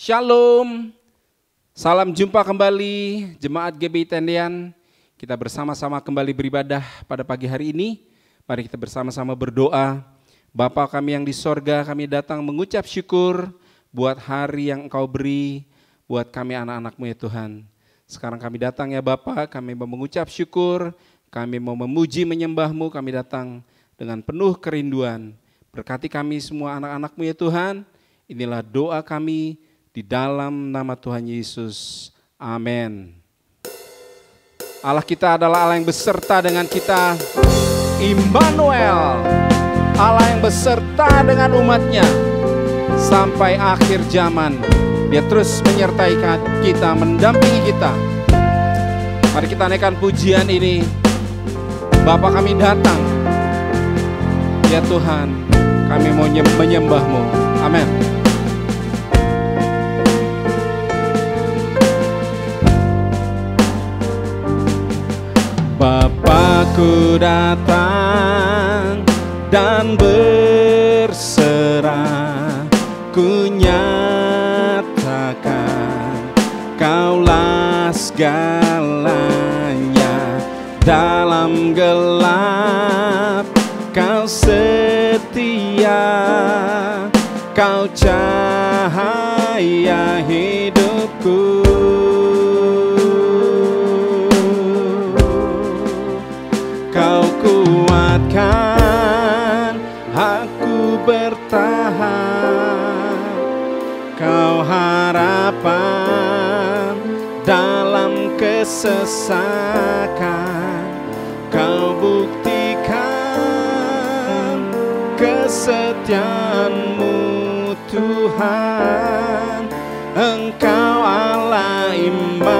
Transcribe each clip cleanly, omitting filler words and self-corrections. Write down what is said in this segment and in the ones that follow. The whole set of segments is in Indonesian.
Shalom, salam jumpa kembali Jemaat GBI Tendian. Kita bersama-sama kembali beribadah pada pagi hari ini. Mari kita bersama-sama berdoa. Bapa kami yang di sorga, kami datang mengucap syukur buat hari yang Engkau beri, buat kami anak-anak-Mu ya Tuhan. Sekarang kami datang ya Bapa, kami mau mengucap syukur, kami mau memuji menyembah-Mu, kami datang dengan penuh kerinduan. Berkati kami semua anak-anak-Mu ya Tuhan. Inilah doa kami di dalam nama Tuhan Yesus. Amin. Allah kita adalah Allah yang beserta dengan kita. Immanuel, Allah yang beserta dengan umatnya sampai akhir zaman. Dia terus menyertai kita, mendampingi kita. Mari kita naikkan pujian ini. Bapa kami datang. Ya Tuhan, kami mau menyembah-Mu. Amin. Bapakku datang dan berserah, ku nyatakan Kaulah segalanya. Dalam gelap Kau setia, Kau cahaya hidupku. Kau kuatkan aku bertahan, Kau harapan dalam kesesakan. Kau buktikan kesetiaan-Mu Tuhan. Engkau Allah Immanuel.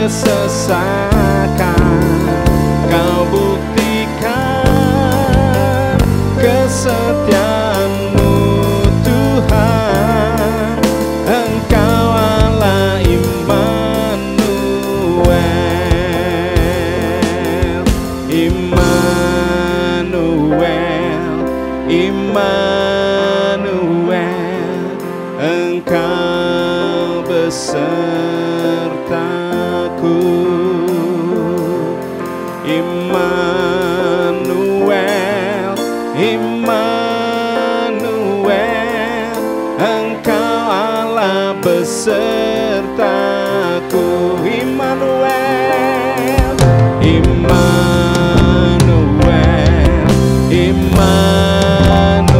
Kesesakan, Kau buktikan kesetiaan-Mu Tuhan. Engkau Allah Immanuel. Immanuel, Immanuel, Engkau besertaku. Immanuel, Immanuel, Engkau Allah besertaku. Immanuel, Immanuel, Immanuel,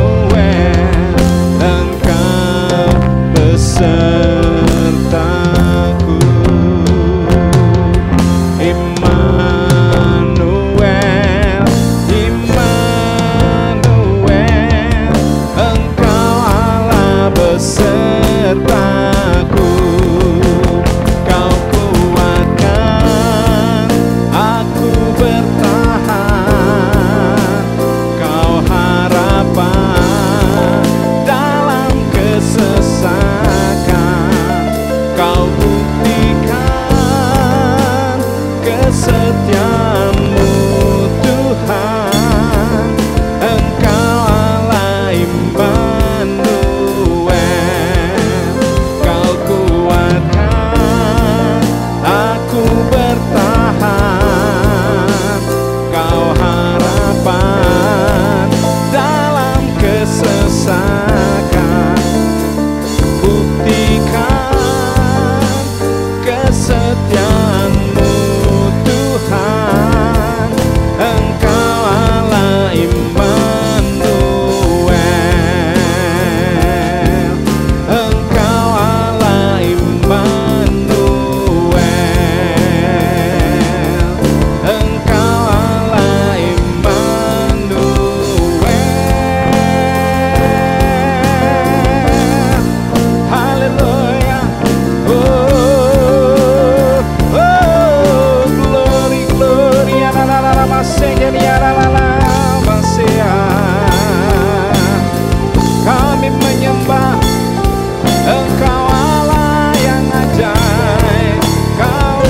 Engkau besertaku. Immanuel, Kami menyembah Engkau Allah yang ajaib, Kau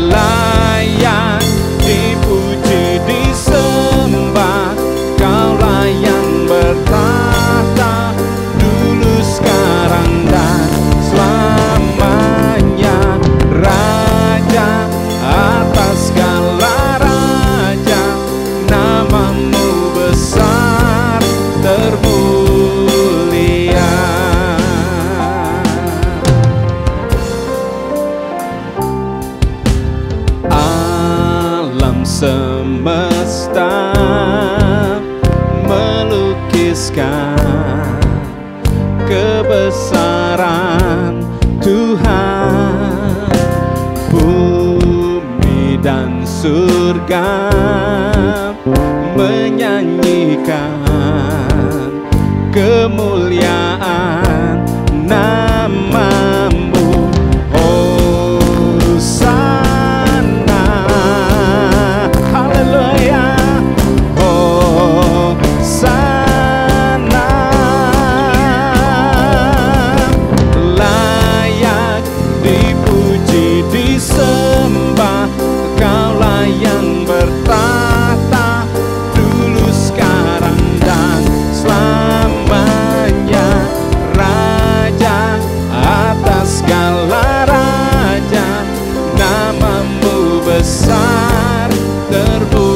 layak dipuji, disembah. Kaulah yang bertahta dulu, sekarang, dan selamanya. Raja atas segala raja, namamu besar termulia. Alam semesta melukiskan kebesaran Tuhan. Bumi dan surga menyanyikan kemuliaan namamu. Hosana, haleluya, Hosana. Layak dipuji, disembah. Kaulah yang bertahta dulu, sekarang, dan selamanya. Raja atas segala raja, namamu besar termulia.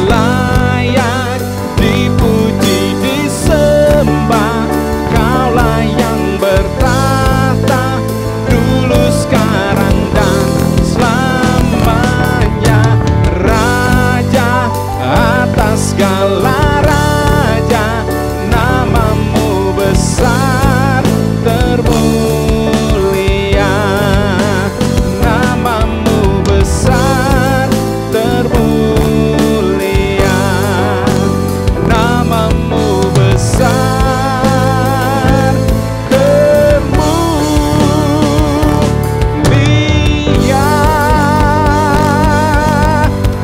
Layak dipuji, disembah. Kaulah yang bertahta dulu, sekarang, dan selamanya. Raja atas segala raja, namamu besar termulia. Namamu besar termulia. Namamu besar termulia.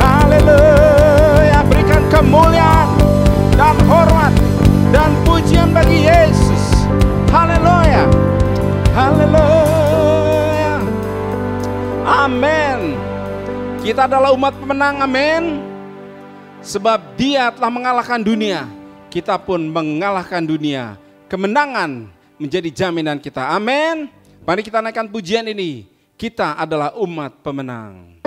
Haleluya. Berikan kemuliaan dan hormat dan pujian bagi Yesus. Haleluya. Haleluya. Amin. Kita adalah umat pemenang, amin. Sebab Dia telah mengalahkan dunia, kita pun mengalahkan dunia. Kemenangan menjadi jaminan kita, amin. Mari kita naikkan pujian ini. Kita adalah umat pemenang.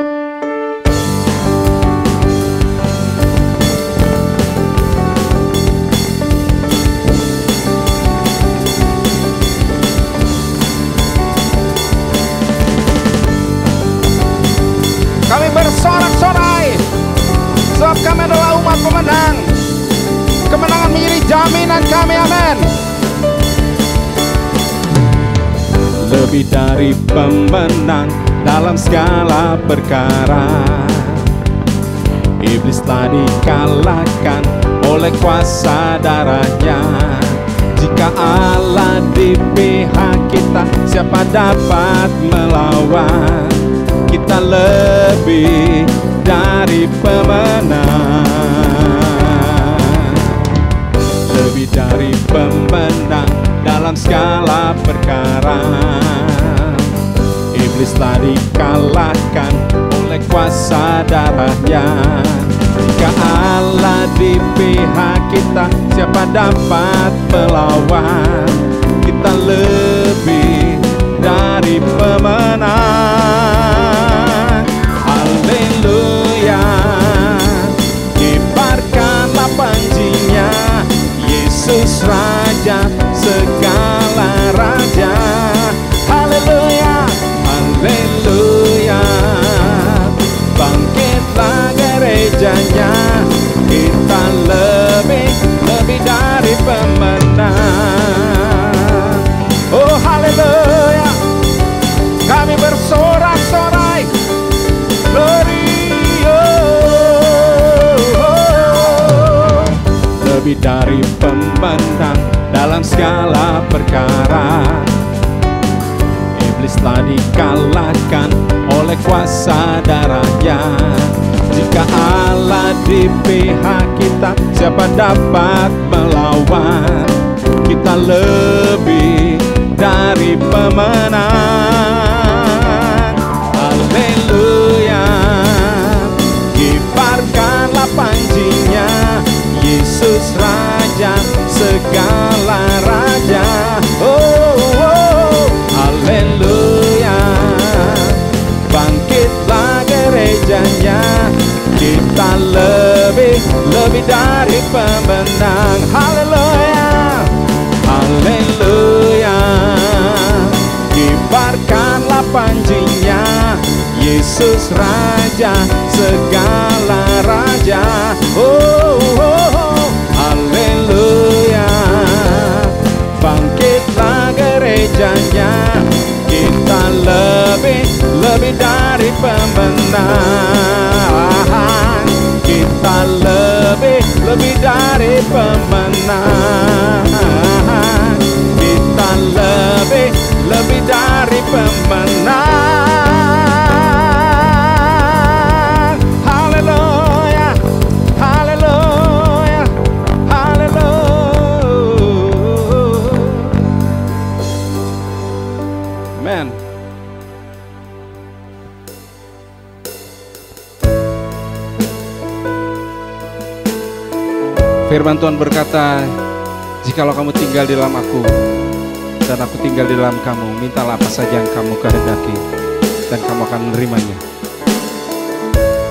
Kami bersorak-sorai sebab kami adalah umat pemenang. Kemenangan menjadi jaminan kami, amin. Lebih dari pemenang dalam segala perkara, iblis telah dikalahkan oleh kuasa darahnya. Jika Allah di pihak kita, siapa dapat melawan? Kita lebih dari pemenang, lebih dari pemenang dalam segala perkara. Iblis telah dikalahkan oleh kuasa darahnya. Jika Allah di pihak kita, siapa dapat melawan? Kita lebih dari pemenang. Haleluya. Kibarkanlah panjinya, Yesus Raja segala raja. Haleluya. Haleluya. Bangkitlah gerejanya, kita lebih dari pemenang. Oh haleluya. Kami bersorak-sorai, glory, lebih dari pemenang dalam segala perkara. telah dikalahkan oleh kuasa darahnya. Jika Allah di pihak kita, siapa dapat melawan? Kita lebih dari pemenang. Haleluya. Kibarkanlah panjinya, Yesus Raja segala raja. Oh, oh, haleluya. Bangkitlah gerejanya, kita lebih dari pemenang. Haleluya, haleluya. Kibarkanlah panjinya, Yesus Raja segala raja. Oh, oh, oh, haleluya. Bangkitlah gerejanya, kita lebih dari pemenang. Kita lebih dari pemenang. Kita lebih dari pemenang. Haleluya, haleluya, haleluya. Amen. Firman Tuhan berkata, jikalau kamu tinggal di dalam aku dan aku tinggal di dalam kamu, mintalah apa saja yang kamu kehendaki dan kamu akan menerimanya.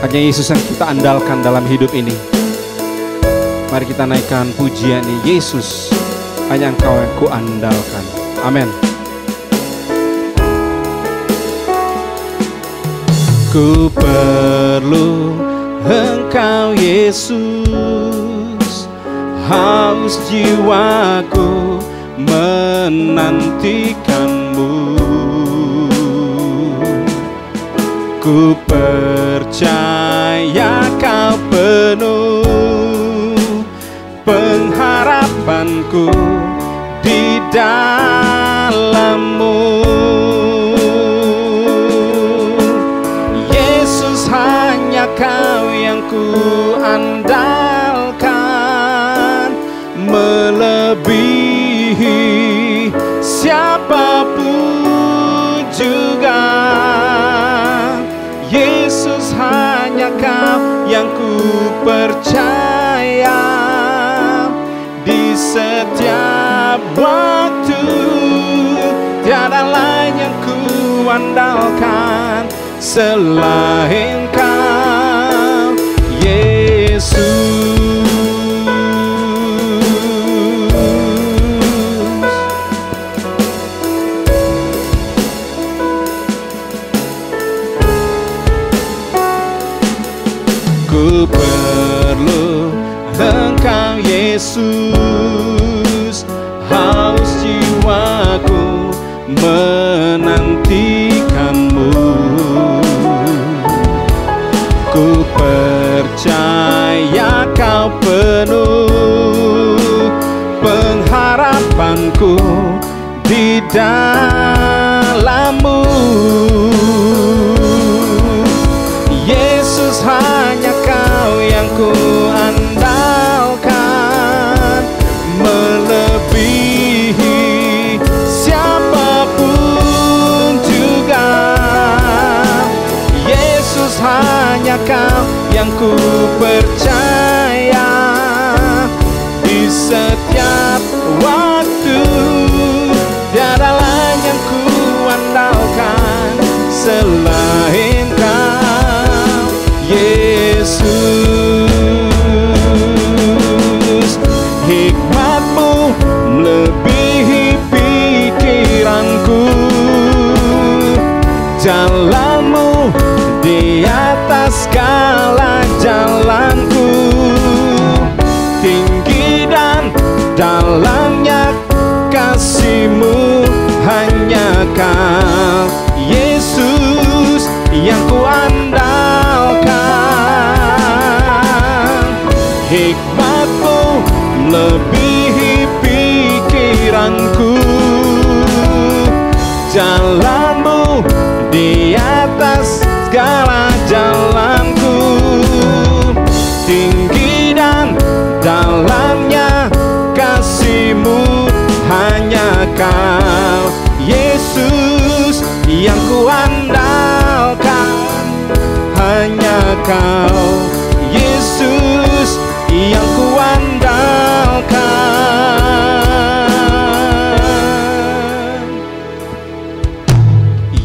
Hanya Yesus yang kita andalkan dalam hidup ini. Mari kita naikkan pujian ini. Yesus, hanya Engkau yang ku andalkan. Amin. Ku perlu Engkau Yesus, haus jiwaku menantikanmu. Ku percaya kau penuh pengharapanku di dalammu. Yesus, hanya kau yang ku andalkan, melebihi siapapun juga. Yesus, hanya kau yang ku percaya di setiap waktu. Tiada lain yang ku andalkan selain kau, Yesus. Ku perlu Engkau Yesus, haus jiwaku menantikanmu. Ku percaya kau penuh pengharapanku di dalammu. Yesus, hanya kau yang ku andalkan, melebihi siapapun juga. Yesus, hanya kau yang ku percaya di setiap waktu. Tiada lain yang ku andalkan selain kau, Yesus. Hikmat-Mu melebihi pikiranku, jalan-Mu di atas segala jalanku. Tinggi dan dalamnya kasih-Mu, hanya kau Yesus yang ku andalkan. Hikmat-Mu melebihi pikiranku, jalan-Mu di atas segala jalanku. Tinggi dan dalamnya kasih-Mu, hanya Kau Yesus yang kuandalkan. Hanya Kau Yesus yang kuandalkan.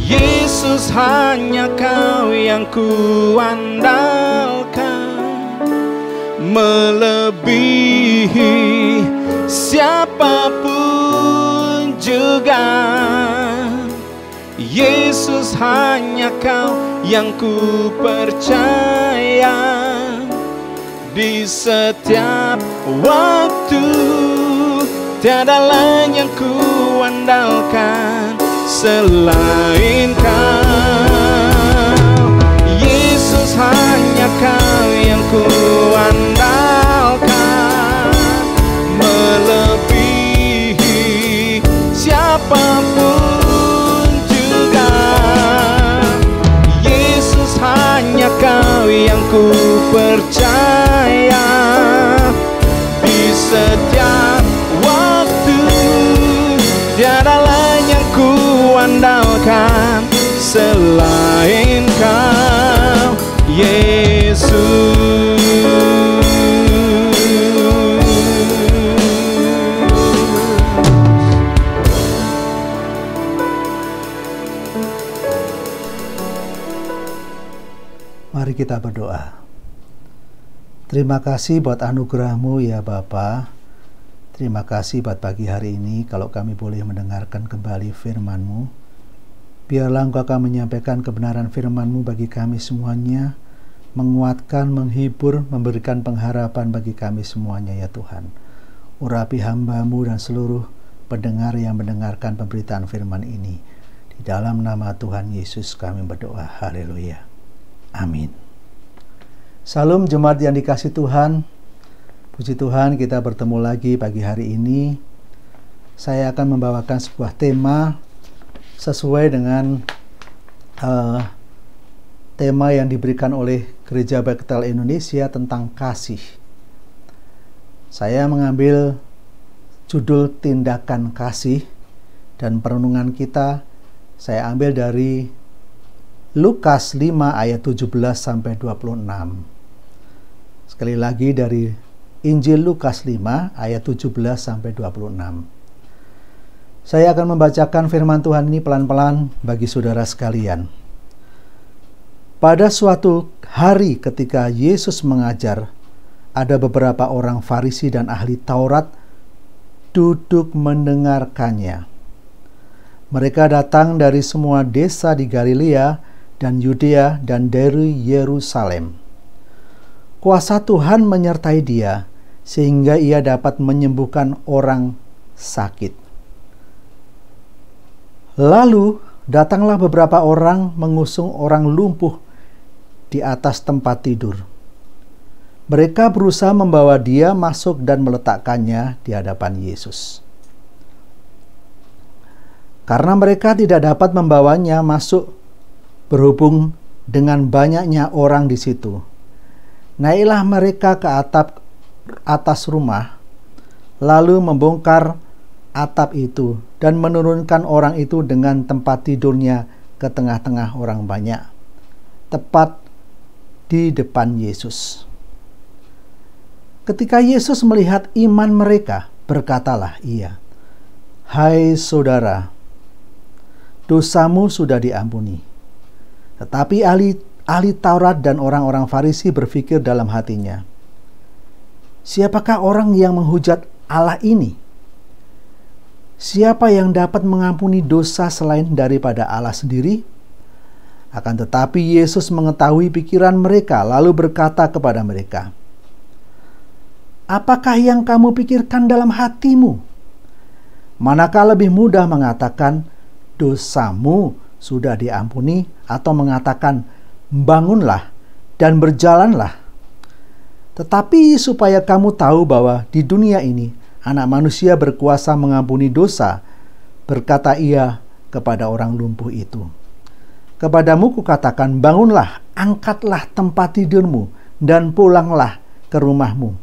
Yesus, hanya Kau yang kuandalkan, melebihi siapapun juga. Yesus, hanya Kau yang ku percaya. Di setiap waktu tiada lain yang ku andalkan selain Kau. Yesus, hanya Kau yang ku andalkan, melebihi siapapun juga. Yesus, hanya Kau yang ku percaya. Di setiap waktu tiada lain yang ku andalkan selain Kau, Yesus. Mari kita berdoa. Terima kasih buat anugerah-Mu ya Bapa. Terima kasih buat pagi hari ini kalau kami boleh mendengarkan kembali firman-Mu. Biarlah Engkau akan menyampaikan kebenaran firman-Mu bagi kami semuanya, menguatkan, menghibur, memberikan pengharapan bagi kami semuanya ya Tuhan. Urapi hamba-Mu dan seluruh pendengar yang mendengarkan pemberitaan firman ini. Di dalam nama Tuhan Yesus kami berdoa. Haleluya. Amin. Salam jemaat yang dikasihi Tuhan. Puji Tuhan, kita bertemu lagi pagi hari ini. Saya akan membawakan sebuah tema sesuai dengan tema yang diberikan oleh Gereja Bethel Indonesia tentang kasih. Saya mengambil judul tindakan kasih, dan perenungan kita saya ambil dari Lukas 5 ayat 17 sampai 26. Sekali lagi dari Injil Lukas 5 ayat 17 sampai 26. Saya akan membacakan firman Tuhan ini pelan-pelan bagi saudara sekalian. Pada suatu hari ketika Yesus mengajar, ada beberapa orang Farisi dan ahli Taurat duduk mendengarkannya. Mereka datang dari semua desa di Galilea dan Yudea dan dari Yerusalem. Kuasa Tuhan menyertai dia sehingga ia dapat menyembuhkan orang sakit. Lalu datanglah beberapa orang mengusung orang lumpuh di atas tempat tidur. Mereka berusaha membawa dia masuk dan meletakkannya di hadapan Yesus. Karena mereka tidak dapat membawanya masuk berhubung dengan banyaknya orang di situ, naiklah mereka ke atas rumah, lalu membongkar atap itu dan menurunkan orang itu dengan tempat tidurnya ke tengah-tengah orang banyak, tepat di depan Yesus. Ketika Yesus melihat iman mereka, berkatalah ia, "Hai saudara, dosamu sudah diampuni." Tetapi ahli Taurat dan orang-orang Farisi berpikir dalam hatinya, "Siapakah orang yang menghujat Allah ini? Siapa yang dapat mengampuni dosa selain daripada Allah sendiri?" Akan tetapi Yesus mengetahui pikiran mereka, lalu berkata kepada mereka, "Apakah yang kamu pikirkan dalam hatimu? Manakah lebih mudah mengatakan, 'Dosamu sudah diampuni,' atau mengatakan, 'Bangunlah dan berjalanlah'? Tetapi supaya kamu tahu bahwa di dunia ini Anak Manusia berkuasa mengampuni dosa," berkata ia kepada orang lumpuh itu, Kepadamu kukatakan, bangunlah, angkatlah tempat tidurmu, dan pulanglah ke rumahmu.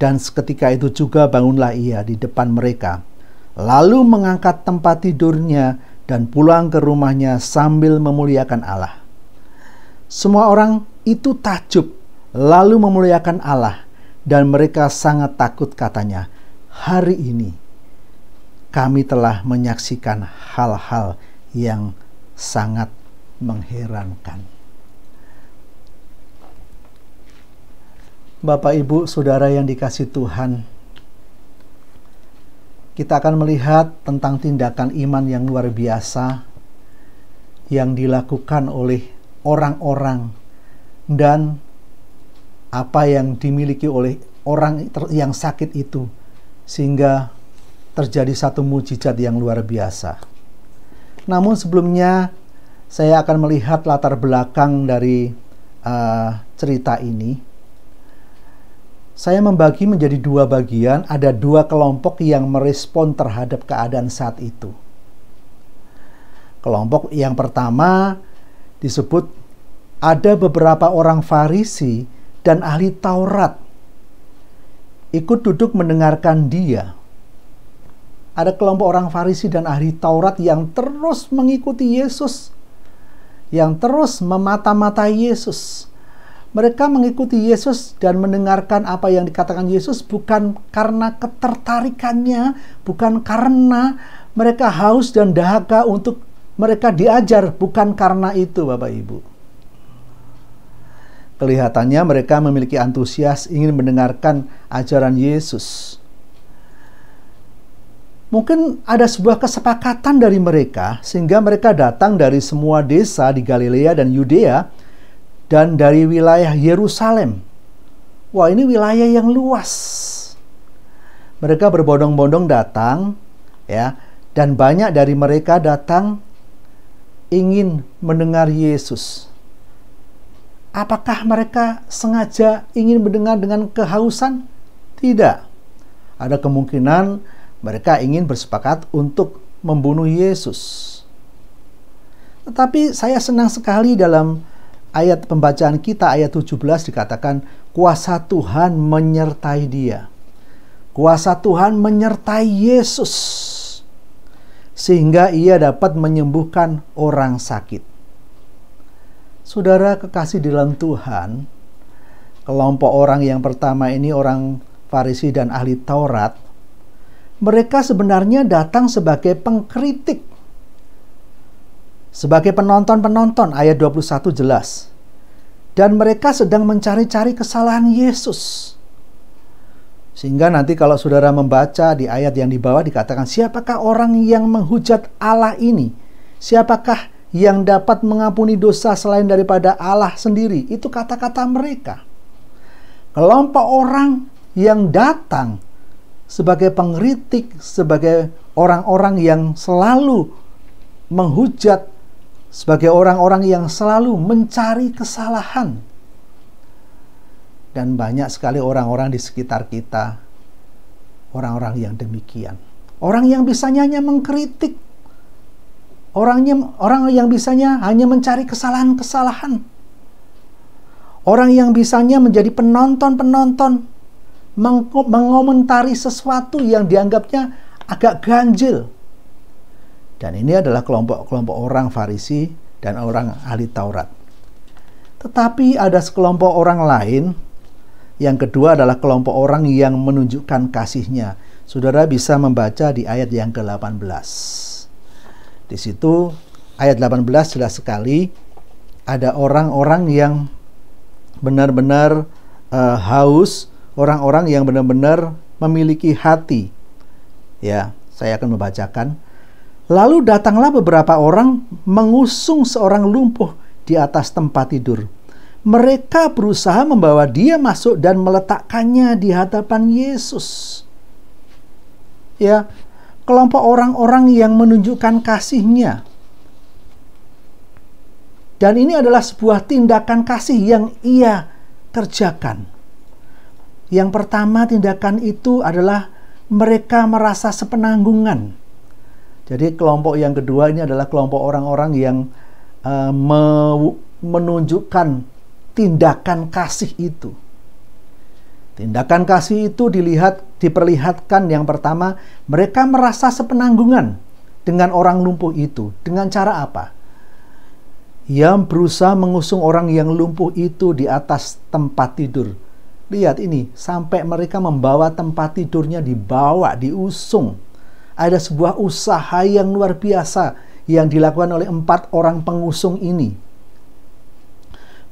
Dan seketika itu juga bangunlah ia di depan mereka, lalu mengangkat tempat tidurnya dan pulang ke rumahnya sambil memuliakan Allah. Semua orang itu takjub, lalu memuliakan Allah, dan mereka sangat takut katanya, hari ini kami telah menyaksikan hal-hal yang sangat mengherankan. Bapak, Ibu, Saudara yang dikasihi Tuhan, kita akan melihat tentang tindakan iman yang luar biasa yang dilakukan oleh orang-orang dan apa yang dimiliki oleh orang yang sakit itu, sehingga terjadi satu mujizat yang luar biasa. Namun sebelumnya saya akan melihat latar belakang dari cerita ini. Saya membagi menjadi dua bagian, ada dua kelompok yang merespon terhadap keadaan saat itu. Kelompok yang pertama disebut ada beberapa orang Farisi dan ahli Taurat ikut duduk mendengarkan dia. Ada kelompok orang Farisi dan ahli Taurat yang terus mengikuti Yesus, yang terus memata-matai Yesus. Mereka mengikuti Yesus dan mendengarkan apa yang dikatakan Yesus bukan karena ketertarikannya, bukan karena mereka haus dan dahaga untuk mereka diajar, bukan karena itu, Bapak Ibu. Kelihatannya mereka memiliki antusias ingin mendengarkan ajaran Yesus. Mungkin ada sebuah kesepakatan dari mereka sehingga mereka datang dari semua desa di Galilea dan Yudea dan dari wilayah Yerusalem. Wah, ini wilayah yang luas. Mereka berbondong-bondong datang, ya, dan banyak dari mereka datang ingin mendengar Yesus. Apakah mereka sengaja ingin mendengar dengan kehausan? Tidak. Ada kemungkinan mereka ingin bersepakat untuk membunuh Yesus. Tetapi saya senang sekali dalam ayat pembacaan kita, ayat 17 dikatakan, kuasa Tuhan menyertai dia. Kuasa Tuhan menyertai Yesus, sehingga ia dapat menyembuhkan orang sakit. Saudara kekasih di dalam Tuhan, kelompok orang yang pertama ini orang Farisi dan ahli Taurat, mereka sebenarnya datang sebagai pengkritik, sebagai penonton-penonton, ayat 21 jelas. Dan mereka sedang mencari-cari kesalahan Yesus. Sehingga nanti kalau saudara membaca di ayat yang di bawah dikatakan, siapakah orang yang menghujat Allah ini? Siapakah yang dapat mengampuni dosa selain daripada Allah sendiri? Itu kata-kata mereka. Kelompok orang yang datang sebagai pengkritik, sebagai orang-orang yang selalu menghujat, sebagai orang-orang yang selalu mencari kesalahan. Dan banyak sekali orang-orang di sekitar kita, orang-orang yang demikian. Orang yang bisanya hanya mengkritik, orang yang bisanya hanya mencari kesalahan-kesalahan. Orang yang bisanya menjadi penonton-penonton, mengomentari sesuatu yang dianggapnya agak ganjil. Dan ini adalah kelompok-kelompok orang Farisi dan orang ahli Taurat. Tetapi ada sekelompok orang lain. Yang kedua adalah kelompok orang yang menunjukkan kasihnya. Saudara bisa membaca di ayat yang ke-18. Di situ ayat 18 jelas sekali ada orang-orang yang benar-benar haus, orang-orang yang benar-benar memiliki hati. Ya, saya akan membacakan. Lalu datanglah beberapa orang mengusung seorang lumpuh di atas tempat tidur. Mereka berusaha membawa dia masuk dan meletakkannya di hadapan Yesus. Ya, kelompok orang-orang yang menunjukkan kasihnya. Dan ini adalah sebuah tindakan kasih yang ia kerjakan. Yang pertama, tindakan itu adalah mereka merasa sepenanggungan. Jadi kelompok yang kedua ini adalah kelompok orang-orang yang menunjukkan tindakan kasih itu. Tindakan kasih itu diperlihatkan yang pertama, mereka merasa sepenanggungan dengan orang lumpuh itu. Dengan cara apa? Ia berusaha mengusung orang yang lumpuh itu di atas tempat tidur. Lihat ini, sampai mereka membawa tempat tidurnya, diusung. Ada sebuah usaha yang luar biasa yang dilakukan oleh 4 orang pengusung ini.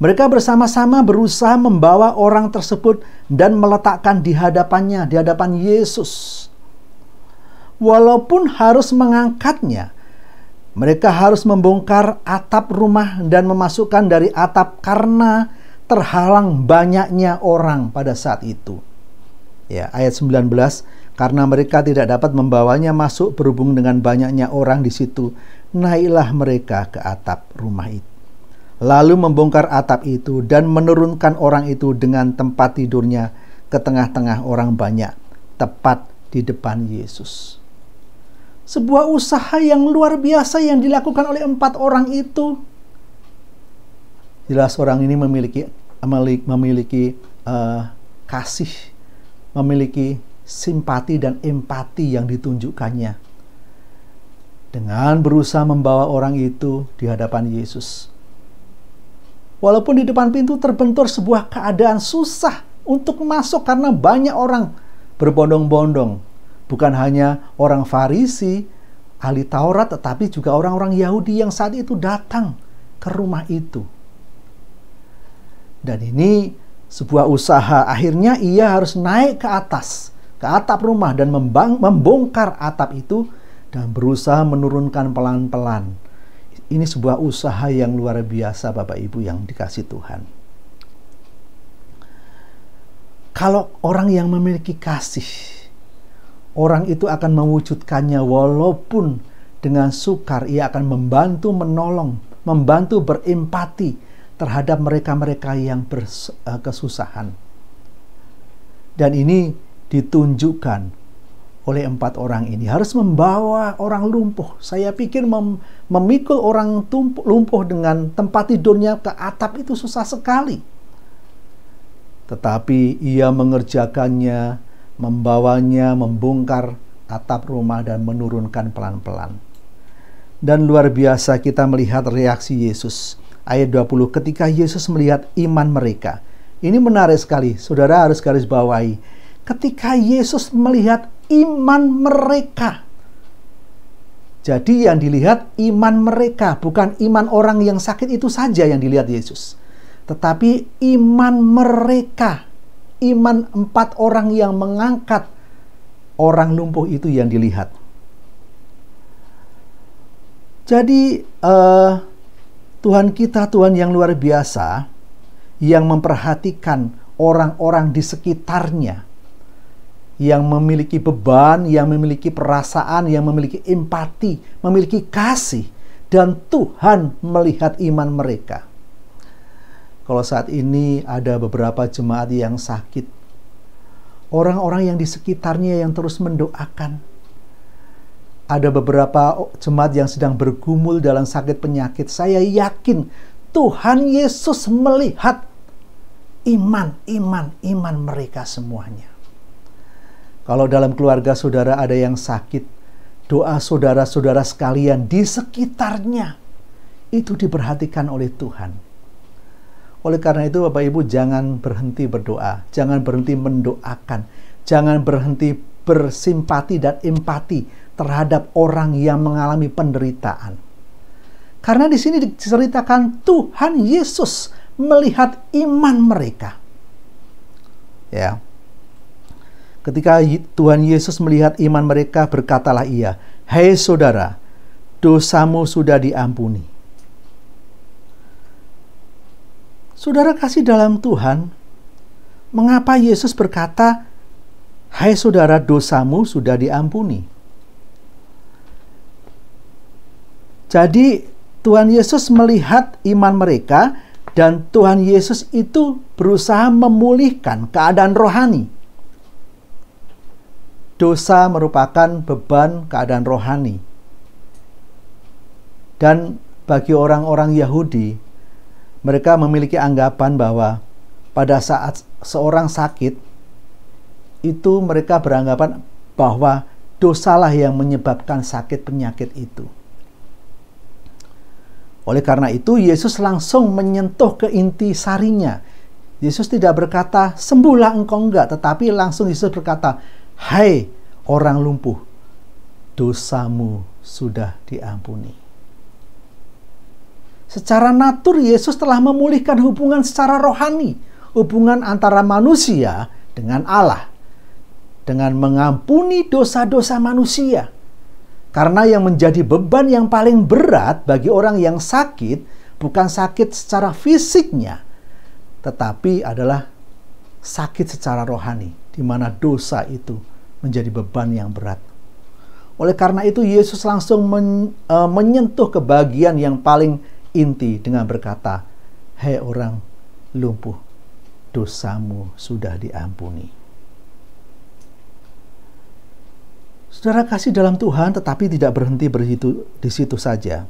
Mereka bersama-sama berusaha membawa orang tersebut dan meletakkan di hadapannya, di hadapan Yesus. Walaupun harus mengangkatnya, mereka harus membongkar atap rumah dan memasukkan dari atap karena terhalang banyaknya orang pada saat itu. Ya, ayat 19, karena mereka tidak dapat membawanya masuk berhubung dengan banyaknya orang di situ, naiklah mereka ke atap rumah itu. Lalu membongkar atap itu dan menurunkan orang itu dengan tempat tidurnya ke tengah-tengah orang banyak, tepat di depan Yesus. Sebuah usaha yang luar biasa yang dilakukan oleh 4 orang itu. Jelas orang ini memiliki kasih, memiliki simpati dan empati yang ditunjukkannya. Dengan berusaha membawa orang itu di hadapan Yesus. Walaupun di depan pintu terbentur sebuah keadaan susah untuk masuk karena banyak orang berbondong-bondong. Bukan hanya orang Farisi, ahli Taurat, tetapi juga orang-orang Yahudi yang saat itu datang ke rumah itu. Dan ini sebuah usaha. Akhirnya ia harus naik ke atas, ke atap rumah dan membongkar atap itu dan berusaha menurunkan pelan-pelan. Ini sebuah usaha yang luar biasa, Bapak Ibu yang dikasih Tuhan. Kalau orang yang memiliki kasih, orang itu akan mewujudkannya walaupun dengan sukar. Ia akan membantu menolong, membantu berempati terhadap mereka-mereka yang berkesusahan. Dan ini ditunjukkan oleh 4 orang ini. Harus membawa orang lumpuh. Saya pikir memikul orang lumpuh dengan tempat tidurnya ke atap itu susah sekali. Tetapi ia mengerjakannya, membawanya, membongkar atap rumah dan menurunkan pelan-pelan. Dan luar biasa kita melihat reaksi Yesus. Ayat 20, ketika Yesus melihat iman mereka. Ini menarik sekali, saudara harus garis bawahi. Ketika Yesus melihat iman mereka. Jadi yang dilihat iman mereka, bukan iman orang yang sakit itu saja yang dilihat Yesus. Tetapi iman mereka, iman 4 orang yang mengangkat orang lumpuh itu yang dilihat. Jadi Tuhan kita, Tuhan yang luar biasa, yang memperhatikan orang-orang di sekitarnya, yang memiliki beban, yang memiliki perasaan, yang memiliki empati, memiliki kasih, dan Tuhan melihat iman mereka. Kalau saat ini ada beberapa jemaat yang sakit, orang-orang yang di sekitarnya yang terus mendoakan. Ada beberapa jemaat yang sedang bergumul dalam sakit penyakit. Saya yakin Tuhan Yesus melihat iman mereka semuanya. Kalau dalam keluarga saudara ada yang sakit, doa saudara-saudara sekalian di sekitarnya itu diperhatikan oleh Tuhan. Oleh karena itu Bapak Ibu jangan berhenti berdoa, jangan berhenti mendoakan, jangan berhenti bersimpati dan empati terhadap orang yang mengalami penderitaan. Karena di sini diceritakan Tuhan Yesus melihat iman mereka. Ya. Ketika Tuhan Yesus melihat iman mereka, berkatalah ia, "Hai saudara, dosamu sudah diampuni." Saudara kasih dalam Tuhan, mengapa Yesus berkata, "Hai saudara, dosamu sudah diampuni"? Jadi Tuhan Yesus melihat iman mereka dan Tuhan Yesus itu berusaha memulihkan keadaan rohani. Dosa merupakan beban keadaan rohani. Dan bagi orang-orang Yahudi, mereka memiliki anggapan bahwa pada saat seorang sakit, itu mereka beranggapan bahwa dosalah yang menyebabkan sakit penyakit itu. Oleh karena itu, Yesus langsung menyentuh ke inti sarinya. Yesus tidak berkata, sembuhlah engkau enggak, tetapi langsung Yesus berkata, hai orang lumpuh, dosamu sudah diampuni. Secara natur, Yesus telah memulihkan hubungan secara rohani, hubungan antara manusia dengan Allah, dengan mengampuni dosa-dosa manusia. Karena yang menjadi beban yang paling berat bagi orang yang sakit, bukan sakit secara fisiknya, tetapi adalah sakit secara rohani, di mana dosa itu menjadi beban yang berat. Oleh karena itu, Yesus langsung menyentuh ke bagian yang paling inti dengan berkata, hai orang lumpuh, dosamu sudah diampuni. Saudara kasih dalam Tuhan, tetapi tidak berhenti di situ saja.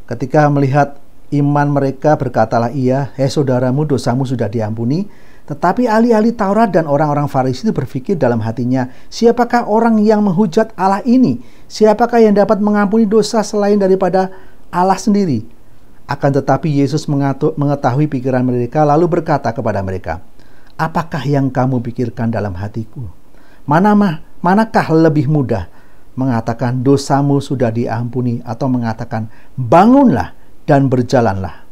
Ketika melihat iman mereka, berkatalah ia, hai saudaramu, dosamu sudah diampuni. Tetapi ahli-ahli Taurat dan orang-orang Farisi itu berpikir dalam hatinya, siapakah orang yang menghujat Allah ini? Siapakah yang dapat mengampuni dosa selain daripada Allah sendiri? Akan tetapi Yesus mengetahui pikiran mereka, lalu berkata kepada mereka, apakah yang kamu pikirkan dalam hatiku? Manakah lebih mudah, mengatakan dosamu sudah diampuni, atau mengatakan bangunlah dan berjalanlah?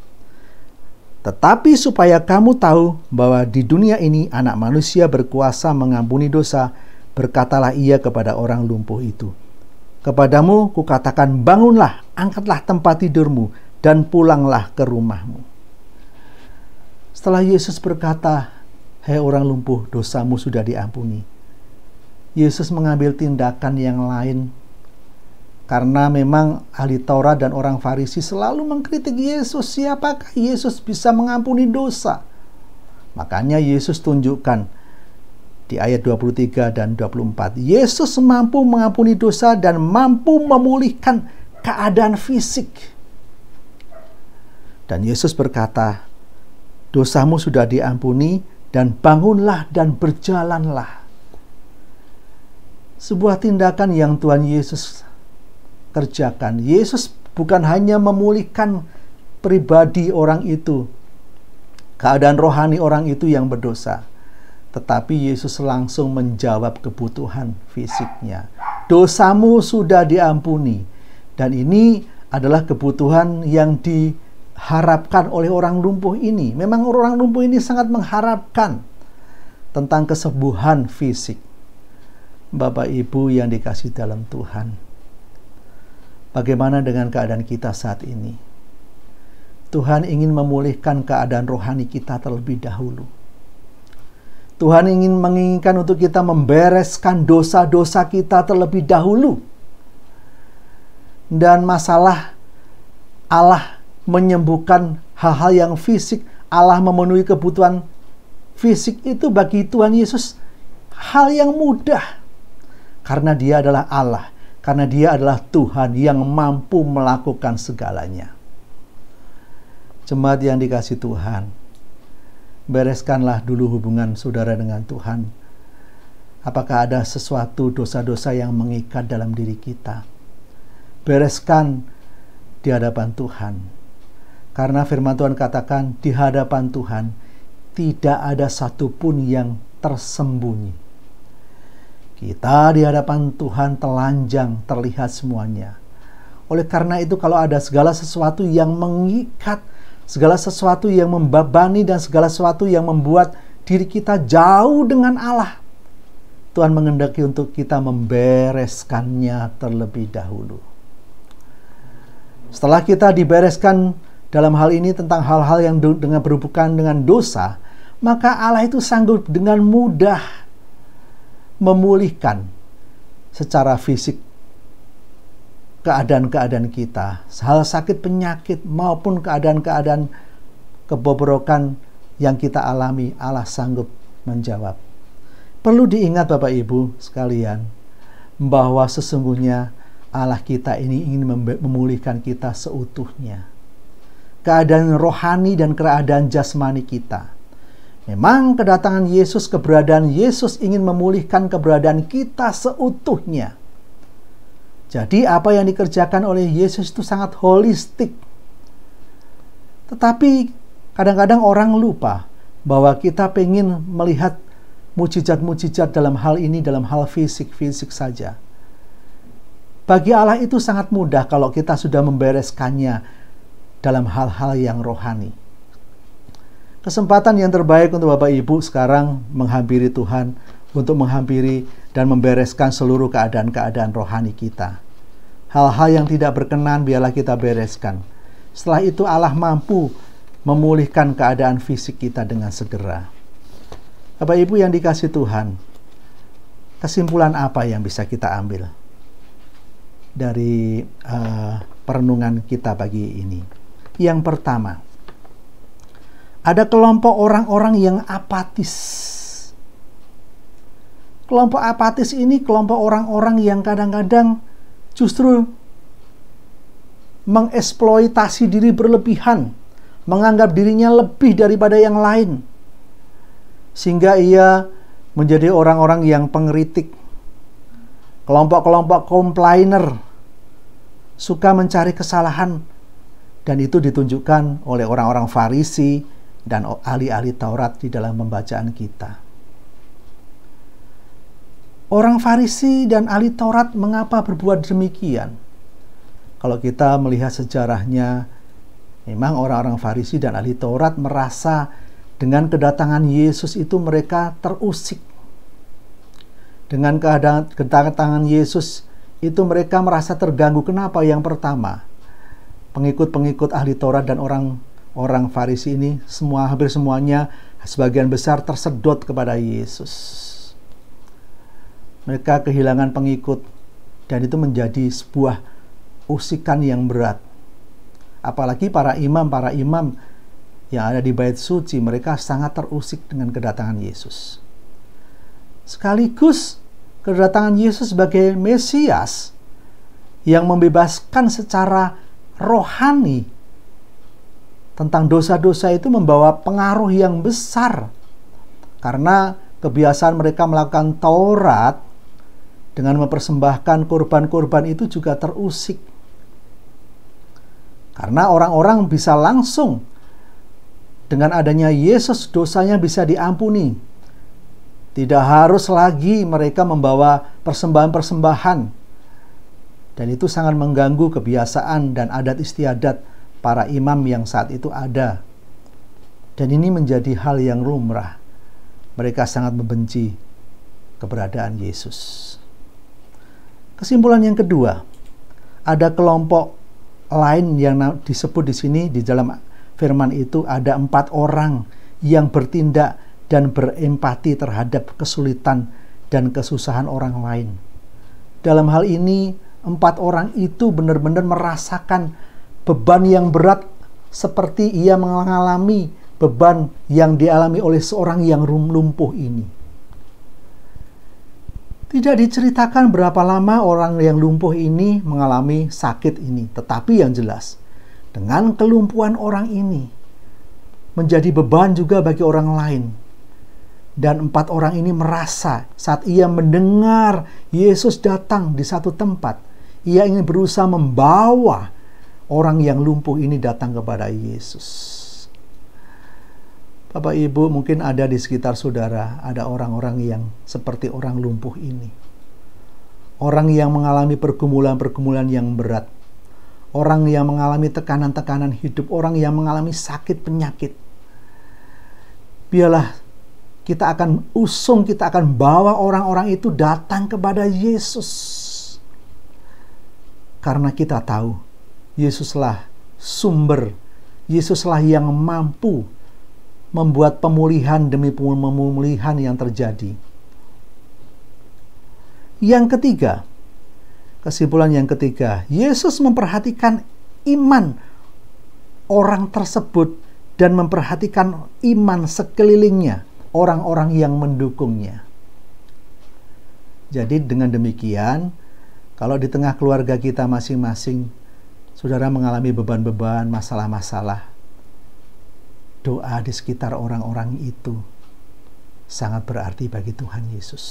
Tetapi supaya kamu tahu bahwa di dunia ini anak manusia berkuasa mengampuni dosa, berkatalah ia kepada orang lumpuh itu, kepadamu kukatakan bangunlah, angkatlah tempat tidurmu, dan pulanglah ke rumahmu. Setelah Yesus berkata, hai orang lumpuh, dosamu sudah diampuni, Yesus mengambil tindakan yang lain. Karena memang ahli Taurat dan orang Farisi selalu mengkritik Yesus, siapakah Yesus bisa mengampuni dosa? Makanya Yesus tunjukkan di ayat 23 dan 24, Yesus mampu mengampuni dosa dan mampu memulihkan keadaan fisik. Dan Yesus berkata, dosamu sudah diampuni, dan bangunlah dan berjalanlah. Sebuah tindakan yang Tuhan Yesus kerjakan. Yesus bukan hanya memulihkan pribadi orang itu, keadaan rohani orang itu yang berdosa, tetapi Yesus langsung menjawab kebutuhan fisiknya. Dosamu sudah diampuni. Dan ini adalah kebutuhan yang diharapkan oleh orang lumpuh ini. Memang orang lumpuh ini sangat mengharapkan tentang kesembuhan fisik. Bapak Ibu yang dikasihi dalam Tuhan, bagaimana dengan keadaan kita saat ini? Tuhan ingin memulihkan keadaan rohani kita terlebih dahulu. Tuhan menginginkan untuk kita membereskan dosa-dosa kita terlebih dahulu. Dan masalah Allah menyembuhkan hal-hal yang fisik, Allah memenuhi kebutuhan fisik itu bagi Tuhan Yesus hal yang mudah. Karena Dia adalah Allah, karena Dia adalah Tuhan yang mampu melakukan segalanya. Jemaat yang dikasihi Tuhan, bereskanlah dulu hubungan saudara dengan Tuhan. Apakah ada sesuatu dosa-dosa yang mengikat dalam diri kita? Bereskan di hadapan Tuhan. Karena firman Tuhan katakan, di hadapan Tuhan tidak ada satupun yang tersembunyi. Kita di hadapan Tuhan telanjang, terlihat semuanya. Oleh karena itu, kalau ada segala sesuatu yang mengikat, segala sesuatu yang membebani, dan segala sesuatu yang membuat diri kita jauh dengan Allah, Tuhan menghendaki untuk kita membereskannya terlebih dahulu. Setelah kita dibereskan dalam hal ini tentang hal-hal yang dengan berhubungan dengan dosa, maka Allah itu sanggup dengan mudah memulihkan secara fisik keadaan-keadaan kita, hal sakit penyakit maupun keadaan-keadaan kebobrokan yang kita alami. Allah sanggup menjawab. Perlu diingat Bapak Ibu sekalian, bahwa sesungguhnya Allah kita ini ingin memulihkan kita seutuhnya. Keadaan rohani dan keadaan jasmani kita. Memang kedatangan Yesus, keberadaan Yesus ingin memulihkan keberadaan kita seutuhnya. Jadi apa yang dikerjakan oleh Yesus itu sangat holistik. Tetapi kadang-kadang orang lupa bahwa kita pengen melihat mujizat-mujizat dalam hal ini, dalam hal fisik-fisik saja. Bagi Allah itu sangat mudah kalau kita sudah membereskannya dalam hal-hal yang rohani. Kesempatan yang terbaik untuk Bapak Ibu sekarang menghampiri Tuhan, untuk menghampiri dan membereskan seluruh keadaan-keadaan rohani kita. Hal-hal yang tidak berkenan biarlah kita bereskan. Setelah itu Allah mampu memulihkan keadaan fisik kita dengan segera. Bapak Ibu yang dikasihi Tuhan, kesimpulan apa yang bisa kita ambil dari perenungan kita pagi ini? Yang pertama, ada kelompok orang-orang yang apatis. Kelompok apatis ini kelompok orang-orang yang kadang-kadang justru mengeksploitasi diri berlebihan, menganggap dirinya lebih daripada yang lain, sehingga ia menjadi orang-orang yang pengkritik. Kelompok-kelompok komplainer suka mencari kesalahan, dan itu ditunjukkan oleh orang-orang Farisi dan ahli-ahli Taurat di dalam pembacaan kita. Orang Farisi dan ahli Taurat mengapa berbuat demikian? Kalau kita melihat sejarahnya, memang orang-orang Farisi dan ahli Taurat merasa dengan kedatangan Yesus itu mereka terusik. Dengan kedatangan Yesus itu mereka merasa terganggu. Kenapa? Yang pertama, pengikut-pengikut ahli Taurat dan orang Farisi ini hampir semuanya, sebagian besar tersedot kepada Yesus. Mereka kehilangan pengikut, dan itu menjadi sebuah usikan yang berat. Apalagi para imam yang ada di bait suci, mereka sangat terusik dengan kedatangan Yesus. Sekaligus kedatangan Yesus sebagai Mesias yang membebaskan secara rohani tentang dosa-dosa itu membawa pengaruh yang besar. Karena kebiasaan mereka melakukan Taurat dengan mempersembahkan korban-korban itu juga terusik. Karena orang-orang bisa langsung dengan adanya Yesus dosanya bisa diampuni. Tidak harus lagi mereka membawa persembahan-persembahan. Dan itu sangat mengganggu kebiasaan dan adat istiadat para imam yang saat itu ada. Dan ini menjadi hal yang lumrah. Mereka sangat membenci keberadaan Yesus. Kesimpulan yang kedua, ada kelompok lain yang disebut di sini di dalam firman itu, ada 4 orang yang bertindak dan berempati terhadap kesulitan dan kesusahan orang lain. Dalam hal ini 4 orang itu benar-benar merasakan beban yang berat seperti ia mengalami beban yang dialami oleh seorang yang lumpuh ini. Tidak diceritakan berapa lama orang yang lumpuh ini mengalami sakit ini. Tetapi yang jelas, dengan kelumpuhan orang ini menjadi beban juga bagi orang lain. Dan 4 orang ini merasa saat ia mendengar Yesus datang di satu tempat, ia ingin berusaha membawa orang yang lumpuh ini datang kepada Yesus. Bapak Ibu, mungkin ada di sekitar saudara, ada orang-orang yang seperti orang lumpuh ini. Orang yang mengalami pergumulan-pergumulan yang berat. Orang yang mengalami tekanan-tekanan hidup. Orang yang mengalami sakit penyakit. Biarlah kita akan kita akan bawa orang-orang itu datang kepada Yesus. Karena kita tahu, Yesuslah sumber. Yesuslah yang mampu membuat pemulihan demi pemulihan yang terjadi. Yang ketiga, kesimpulan yang ketiga, Yesus memperhatikan iman orang tersebut dan memperhatikan iman sekelilingnya, orang-orang yang mendukungnya. Jadi dengan demikian, Kalau di tengah keluarga kita masing-masing, saudara mengalami beban-beban, masalah-masalah, doa di sekitar orang-orang itu sangat berarti bagi Tuhan Yesus.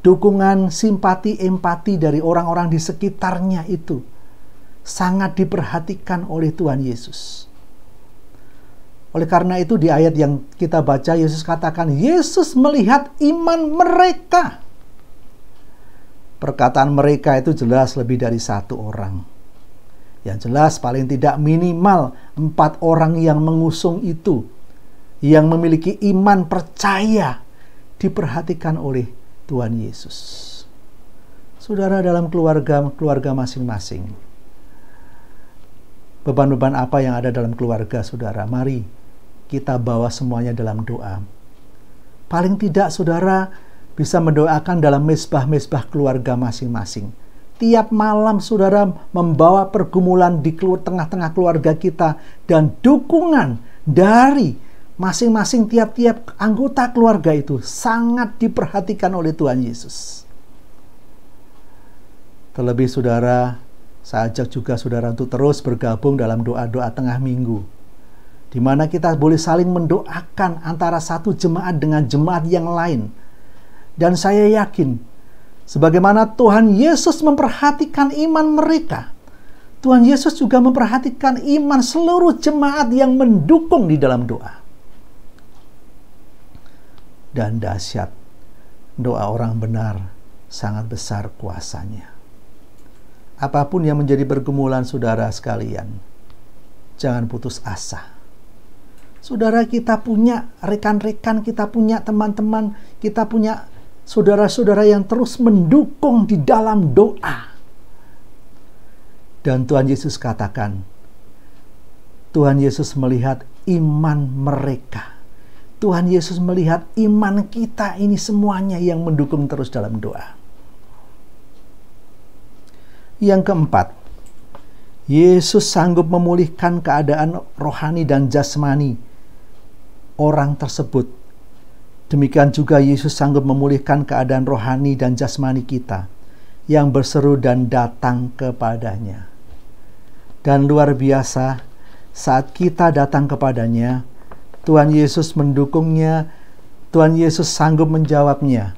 Dukungan, simpati, empati dari orang-orang di sekitarnya itu sangat diperhatikan oleh Tuhan Yesus. Oleh karena itu di ayat yang kita baca, Yesus katakan, Yesus melihat iman mereka. Perkataan mereka itu jelas lebih dari satu orang. Yang jelas paling tidak minimal 4 orang yang mengusung itu, yang memiliki iman percaya, diperhatikan oleh Tuhan Yesus. Saudara, dalam keluarga masing-masing, beban-beban apa yang ada dalam keluarga saudara, mari kita bawa semuanya dalam doa. Paling tidak saudara bisa mendoakan dalam mezbah-mezbah keluarga masing-masing. Tiap malam saudara membawa pergumulan di tengah-tengah keluarga kita, dan dukungan dari masing-masing tiap-tiap anggota keluarga itu sangat diperhatikan oleh Tuhan Yesus. Terlebih saudara, saya ajak juga saudara untuk terus bergabung dalam doa-doa tengah minggu, di mana kita boleh saling mendoakan antara satu jemaat dengan jemaat yang lain. Dan saya yakin, sebagaimana Tuhan Yesus memperhatikan iman mereka, Tuhan Yesus juga memperhatikan iman seluruh jemaat yang mendukung di dalam doa. Dan dahsyat, doa orang benar sangat besar kuasanya. Apapun yang menjadi pergumulan saudara sekalian, jangan putus asa. Saudara, kita punya rekan-rekan, kita punya teman-teman, kita punya saudara-saudara yang terus mendukung di dalam doa. Dan Tuhan Yesus katakan, Tuhan Yesus melihat iman mereka. Tuhan Yesus melihat iman kita ini semuanya yang mendukung terus dalam doa. Yang keempat, Yesus sanggup memulihkan keadaan rohani dan jasmani orang tersebut. Demikian juga Yesus sanggup memulihkan keadaan rohani dan jasmani kita yang berseru dan datang kepadanya. Dan luar biasa, saat kita datang kepadanya, Tuhan Yesus mendukungnya, Tuhan Yesus sanggup menjawabnya,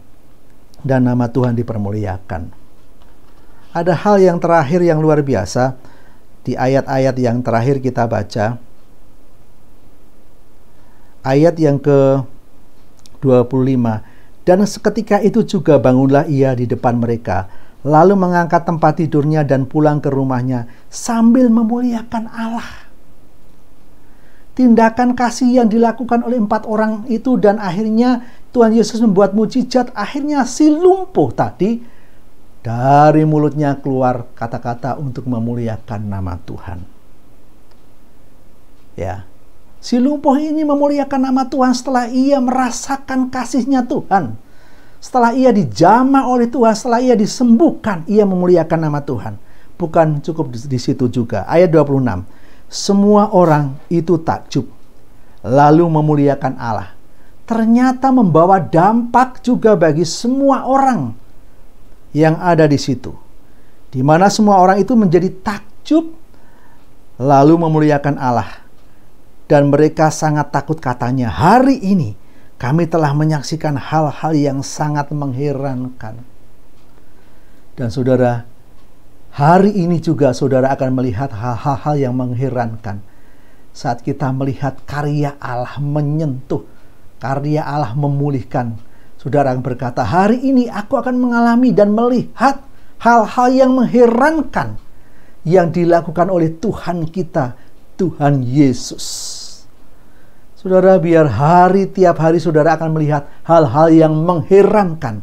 dan nama Tuhan dipermuliakan. Ada hal yang terakhir yang luar biasa di ayat-ayat yang terakhir kita baca. Ayat yang ke-25. Dan seketika itu juga bangunlah ia di depan mereka, lalu mengangkat tempat tidurnya dan pulang ke rumahnya sambil memuliakan Allah. Tindakan kasih yang dilakukan oleh 4 orang itu, dan akhirnya Tuhan Yesus membuat mujizat. Akhirnya si lumpuh tadi, dari mulutnya keluar kata-kata untuk memuliakan nama Tuhan. Ya, si lumpuh ini memuliakan nama Tuhan setelah ia merasakan kasih-Nya Tuhan. Setelah ia dijamah oleh Tuhan, setelah ia disembuhkan, ia memuliakan nama Tuhan. Bukan cukup di situ juga. Ayat 26. Semua orang itu takjub, lalu memuliakan Allah. Ternyata membawa dampak juga bagi semua orang yang ada di situ, di mana semua orang itu menjadi takjub, lalu memuliakan Allah. Dan mereka sangat takut, katanya, hari ini kami telah menyaksikan hal-hal yang sangat mengherankan. Dan saudara, hari ini juga saudara akan melihat hal-hal yang mengherankan. Saat kita melihat karya Allah menyentuh, karya Allah memulihkan, saudara akan berkata, hari ini aku akan mengalami dan melihat hal-hal yang mengherankan yang dilakukan oleh Tuhan kita, Tuhan Yesus. Saudara, biar tiap hari saudara akan melihat hal-hal yang mengherankan.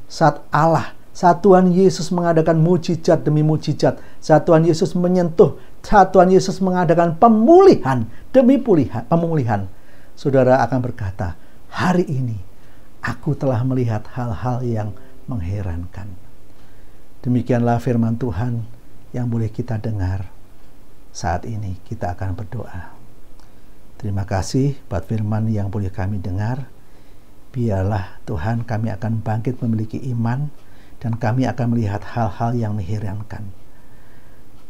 Saat Tuhan Yesus mengadakan mujizat demi mujizat, saat Tuhan Yesus menyentuh, saat Tuhan Yesus mengadakan pemulihan demi pemulihan, saudara akan berkata, hari ini aku telah melihat hal-hal yang mengherankan. Demikianlah firman Tuhan yang boleh kita dengar saat ini. Kita akan berdoa. Terima kasih buat firman yang boleh kami dengar. Biarlah Tuhan kami akan bangkit memiliki iman dan kami akan melihat hal-hal yang mengherankan.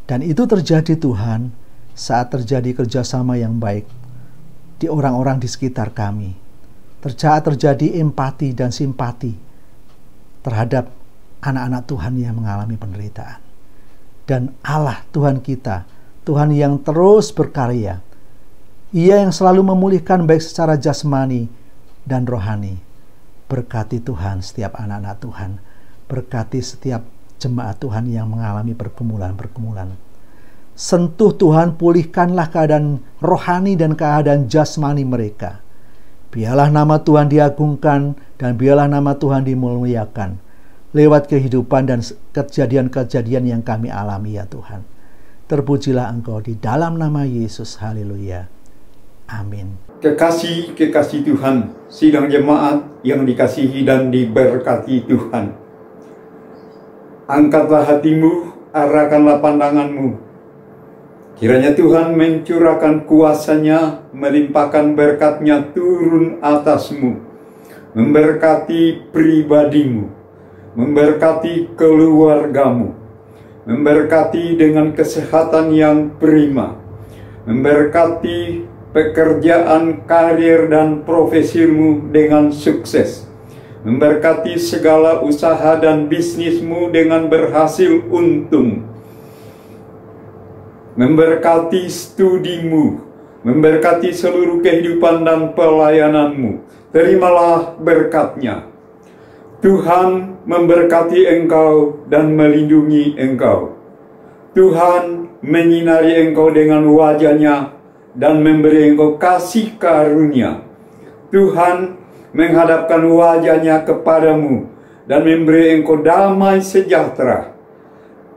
Dan itu terjadi Tuhan saat terjadi kerjasama yang baik di orang-orang di sekitar kami. Terjadi empati dan simpati terhadap anak-anak Tuhan yang mengalami penderitaan. Dan Allah Tuhan kita, Tuhan yang terus berkarya, Ia yang selalu memulihkan baik secara jasmani dan rohani. Berkati Tuhan setiap anak-anak Tuhan, berkati setiap jemaat Tuhan yang mengalami pergumulan-pergumulan. Sentuh Tuhan, pulihkanlah keadaan rohani dan keadaan jasmani mereka. Biarlah nama Tuhan diagungkan dan biarlah nama Tuhan dimuliakan lewat kehidupan dan kejadian-kejadian yang kami alami ya Tuhan. Terpujilah Engkau di dalam nama Yesus. Haleluya. Amin. Kekasih Tuhan, sidang jemaat yang dikasihi dan diberkati Tuhan. Angkatlah hatimu, arahkanlah pandanganmu. Kiranya Tuhan mencurahkan kuasa-Nya, melimpahkan berkat-Nya turun atasmu, memberkati pribadimu, memberkati keluargamu, memberkati dengan kesehatan yang prima, memberkati pekerjaan, karir, dan profesimu dengan sukses, memberkati segala usaha dan bisnismu dengan berhasil untung, memberkati studimu, memberkati seluruh kehidupan dan pelayananmu. Terimalah berkat-Nya. Tuhan memberkati engkau dan melindungi engkau. Tuhan menyinari engkau dengan wajah-Nya dan memberi engkau kasih karunia. Tuhan menghadapkan wajah-Nya kepadamu dan memberi engkau damai sejahtera.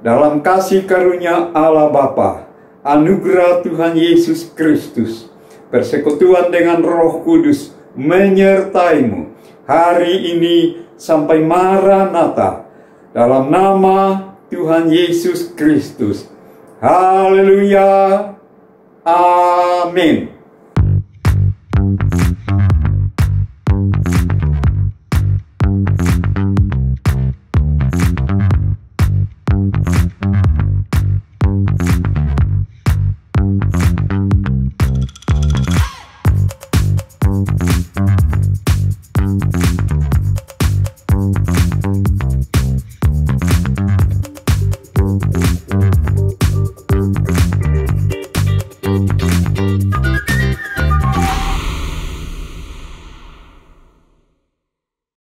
Dalam kasih karunia Allah Bapa, anugerah Tuhan Yesus Kristus, persekutuan dengan Roh Kudus menyertaimu hari ini sampai Maranatha, dalam nama Tuhan Yesus Kristus. Haleluya. Amin.